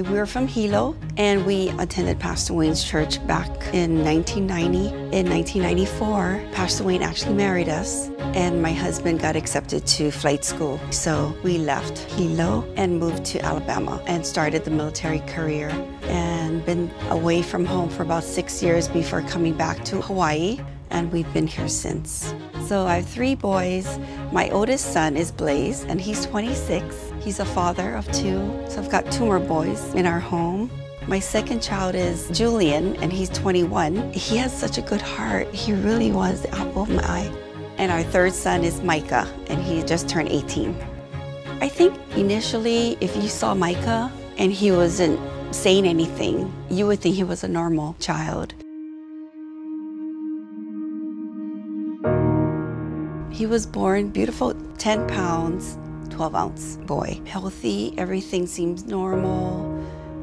We were from Hilo, and we attended Pastor Wayne's church back in 1990. In 1994, Pastor Wayne actually married us, and my husband got accepted to flight school. So we left Hilo and moved to Alabama and started the military career, and been away from home for about 6 years before coming back to Hawaii, and we've been here since. So I have 3 boys. My oldest son is Blaze, and he's 26. He's a father of 2, so I've got 2 more boys in our home. My second child is Julian, and he's 21. He has such a good heart. He really was the apple of my eye. And our third son is Micah, and he just turned 18. I think initially, if you saw Micah and he wasn't saying anything, you would think he was a normal child. He was born beautiful, 10 pounds, 12-ounce boy. Healthy, everything seems normal.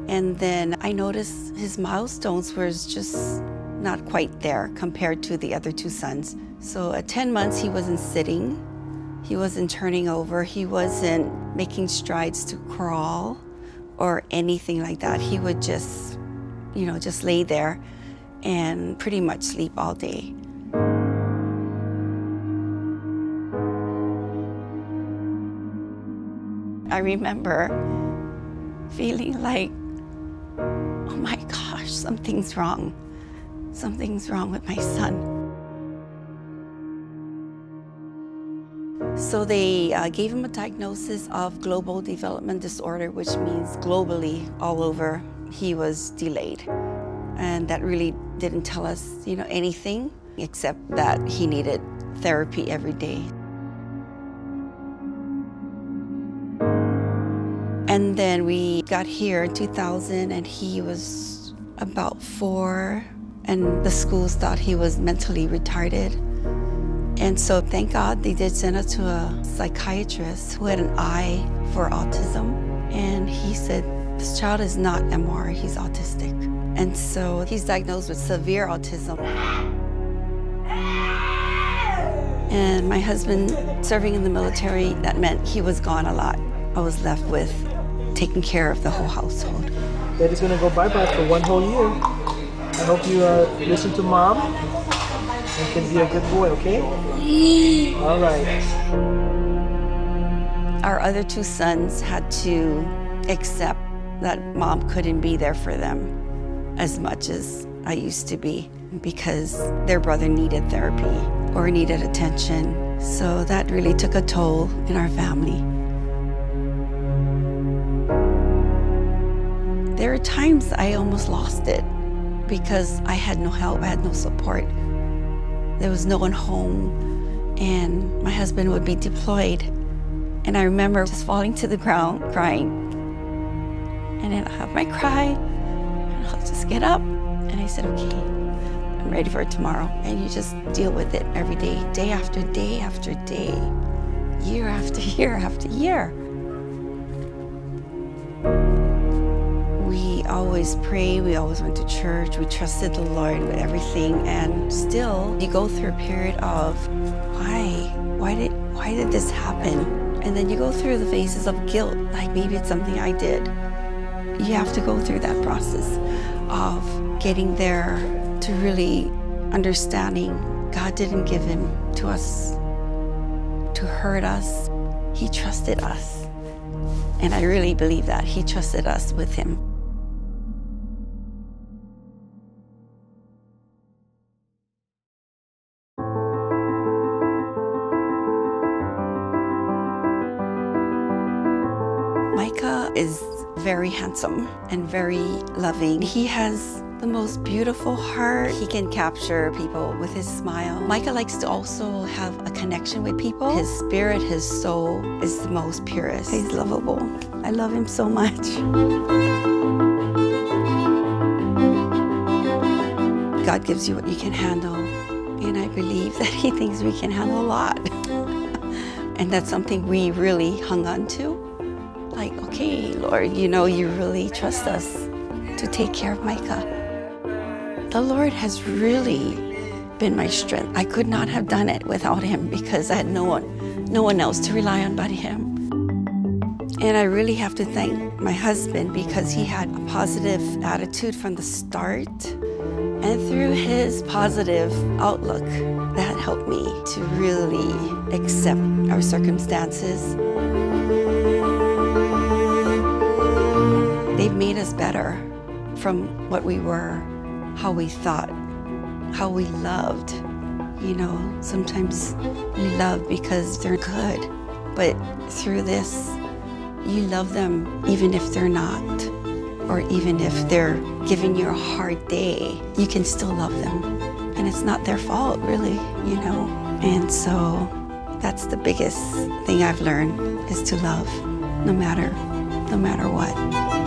And then I noticed his milestones were just not quite there compared to the other 2 sons. So at 10 months, he wasn't sitting. He wasn't turning over. He wasn't making strides to crawl or anything like that. He would just, just lay there and pretty much sleep all day. I remember feeling like, oh my gosh, something's wrong. Something's wrong with my son. So they gave him a diagnosis of global development disorder, which means globally, all over, he was delayed. And that really didn't tell us, anything except that he needed therapy every day. And then we got here in 2000, and he was about 4, and the schools thought he was mentally retarded. And so thank God they did send us to a psychiatrist who had an eye for autism. And he said, this child is not MR, he's autistic. And so he's diagnosed with severe autism. And my husband serving in the military, that meant he was gone a lot. I was left with taking care of the whole household. Daddy's gonna go bye-bye for 1 whole year. I hope you listen to Mom and can be a good boy, okay? All right. Our other 2 sons had to accept that Mom couldn't be there for them as much as I used to be, because their brother needed therapy or needed attention. So that really took a toll in our family. There were times I almost lost it because I had no help, I had no support. There was no one home, and my husband would be deployed. And I remember just falling to the ground, crying. And then I'd have my cry, and I'll just get up. And I said, okay, I'm ready for tomorrow. And you just deal with it every day, day after day after day, year after year after year. We always prayed, we always went to church, we trusted the Lord with everything, and still you go through a period of why did this happen? And then you go through the phases of guilt, like maybe it's something I did. You have to go through that process of getting there to really understanding God didn't give him to us to hurt us. He trusted us. And I really believe that he trusted us with him. Micah is very handsome and very loving. He has the most beautiful heart. He can capture people with his smile. Micah likes to also have a connection with people. His spirit, his soul is the most purest. He's lovable. I love him so much. God gives you what you can handle, and I believe that he thinks we can handle a lot. And that's something we really hung on to. Like, okay, Lord, you really trust us to take care of Micah. The Lord has really been my strength. I could not have done it without him because I had no one else to rely on but him. And I really have to thank my husband because he had a positive attitude from the start. And through his positive outlook, that helped me to really accept our circumstances. They've made us better from what we were, how we thought, how we loved. You know, sometimes we love because they're good, but through this, you love them even if they're not, or even if they're giving you a hard day, you can still love them. And it's not their fault, really, you know. And so that's the biggest thing I've learned, is to love no matter what.